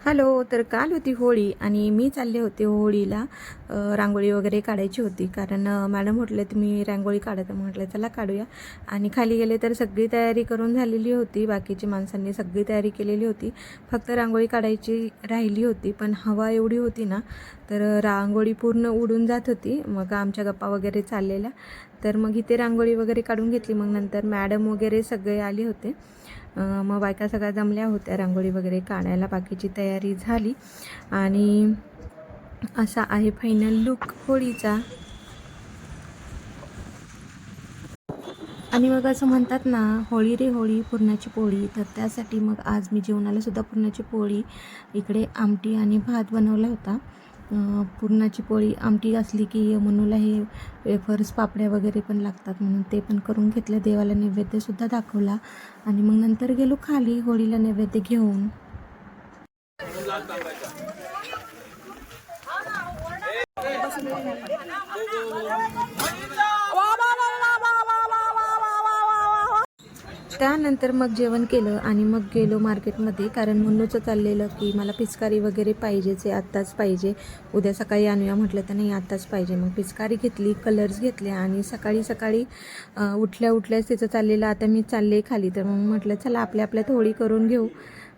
Hello. तर काल होती होळी आणि मी चालले होते होळीला. रांगोळी वगैरे काढायची होती कारण मॅडम म्हटले तुम्ही रांगोळी काढत, म्हटलं चला काढूया. आणि खाली गेले तर सगळी तयारी करून झालेली होती, बाकीची माणसांनी सगळी तयारी केलेली होती, फक्त रांगोळी काढायची राहिली होती. पण हवा एवढी होती ना, तर रांगोळी पूर्ण उडून जात होती. मग आमच्या गप्पा वगैरे चाललेल्या, तर मग इथे रांगोळी वगैरे काढून घेतली. मग नंतर मॅडम वगैरे सगळे आले होते, मग बायका सगळ्या जमल्या होत्या रांगोळी वगैरे काढायला. बाकीची तयारी झाली आणि असा आहे फायनल लुक होळीचा. आणि मग असं म्हणतात ना, होळी रे होळी पुरणाची पोळी, तर त्यासाठी मग आज मी जेवणाला सुद्धा पुरणाची पोळी, इकडे आमटी आणि भात बनवला होता. पुरणाची पोळी आमटी असली की मनूला हे वेफर्स पापड्या वगैरे पण लागतात, म्हणून ते पण करून घेतलं. देवाला नैवेद्यसुद्धा दाखवला आणि मग नंतर गेलो खाली होळीला नैवेद्य घेऊन. त्यानंतर मग जेवण केलं आणि मग गेलो मार्केटमध्ये, कारण मुन्नूचं चाललेलं की मला पिचकारी वगैरे पाहिजेच आहे, आत्ताच पाहिजे, उद्या सकाळी आणूया. म्हटलं तर नाही, आत्ताच पाहिजे. मग पिचकारी घेतली, कलर्स घेतले आणि सकाळी सकाळी उठल्याच तिचं चाललेलं आता मी चालले खाली. तर मग म्हटलं चला आपल्यात होळी करून घेऊ.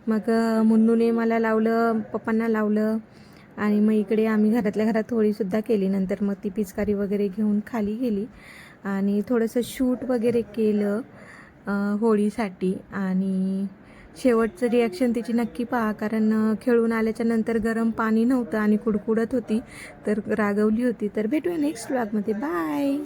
मग मुन्नूने मला लावलं, पप्पांना लावलं आणि मग इकडे आम्ही घरातल्या घरात होळीसुद्धा केली. नंतर मग ती पिचकारी वगैरे घेऊन खाली गेली आणि थोडंसं शूट वगैरे केलं होळीसाठी. आणि शेवटचं रिॲक्शन तिची नक्की पहा, कारण खेळून आल्याच्या नंतर गरम पाणी नव्हतं आणि कुडकुडत होती, तर रागवली होती. तर भेटूया नेक्स्ट व्लॉगमध्ये. बाय.